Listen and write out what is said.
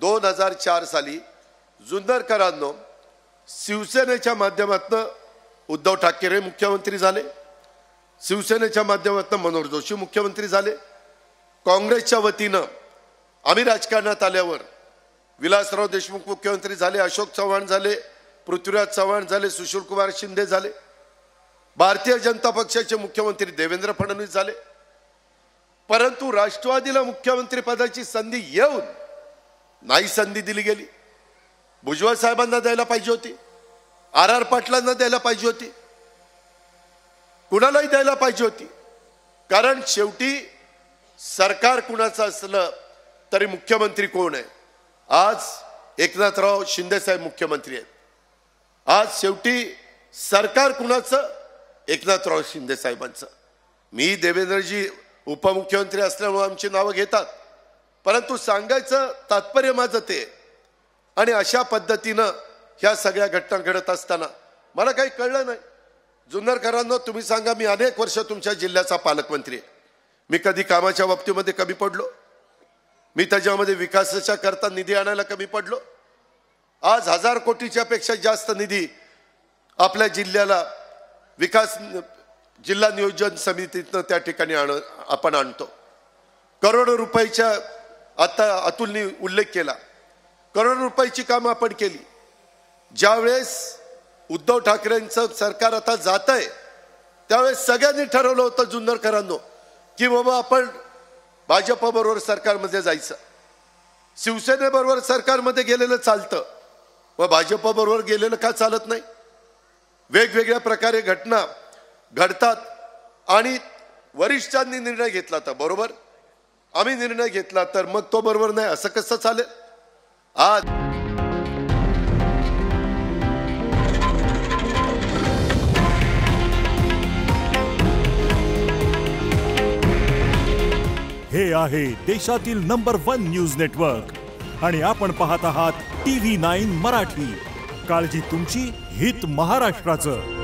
2004 साली जुन्नरकरांनो शिवसेनेच्या माध्यमातून उद्धव ठाकरे मुख्यमंत्री झाले, शिवसेनेच्या माध्यमातून मनोहर जोशी मुख्यमंत्री झाले, काँग्रेसच्या वतीनं आम्ही राजकारणात आल्यावर विलासराव देशमुख मुख्यमंत्री झाले, अशोक चव्हाण झाले, पृथ्वीराज चव्हाण झाले, सुशीलकुमार शिंदे झाले, भारतीय जनता पक्षाचे मुख्यमंत्री देवेंद्र फडणवीस झाले. परंतु राष्ट्रवादीला मुख्यमंत्री पदाची संधी येऊन नाही संधी दिली गेली. भुजबळ साहेबांना द्यायला पाहिजे होती, आर पाटलांना द्यायला पाहिजे होती, कुणालाही द्यायला पाहिजे होती. कारण शेवटी सरकार कुणाचं असलं तरी मुख्यमंत्री कोण आहे? आज एकनाथराव शिंदे साहेब मुख्यमंत्री आहेत. आज शेवटी सरकार कुणाचं? एकनाथराव शिंदे साहेबांचं. मी देवेंद्रजी उपमुख्यमंत्री असल्यामुळे आमची नावं घेतात, परंतु सांगायचं तात्पर्य माझं ते. आणि अशा पद्धतीनं ह्या सगळ्या घटना घडत असताना मला काही कळलं नाही. जुन्नरकरांनो तुम्ही सांगा, मी अनेक वर्ष तुमच्या जिल्ह्याचा पालकमंत्री आहे. मी कधी कामाच्या बाबतीमध्ये कमी पडलो? मी त्याच्यामध्ये विकासाच्या करता निधी आणायला कमी पडलो? आज 1000 कोटीच्या पेक्षा जास्त निधी आपल्या जिल्ह्याला विकास जिल्हा नियोजन समितीतनं त्या ठिकाणी आपण आणतो. करोडो रुपयाच्या, आता अतुलने उल्लेख केला, करोडो रुपयाची कामं आपण केली. ज्यावेळेस उद्धव ठाकरेंचं सरकार आता जात आहे त्यावेळेस सगळ्यांनी ठरवलं होतं जुन्नरकरांनो की बाबा आपण भाजपबरोबर सरकारमध्ये जायचं. शिवसेनेबरोबर सरकारमध्ये गेलेलं चालतं, व भाजपबरोबर गेलेलं का चालत नाही? वेगवेगळ्या प्रकारे घटना घडतात आणि वरिष्ठांनी निर्णय घेतला तर बरोबर, आम्ही निर्णय घेतला तर मग तो बरोबर नाही, असं कसं चालेल? आज हे आहे देशातील नंबर 1 न्यूज नेटवर्क आणि आपण पाहत आहात TV9 मराठी. काळजी तुमची, हित महाराष्ट्राचं.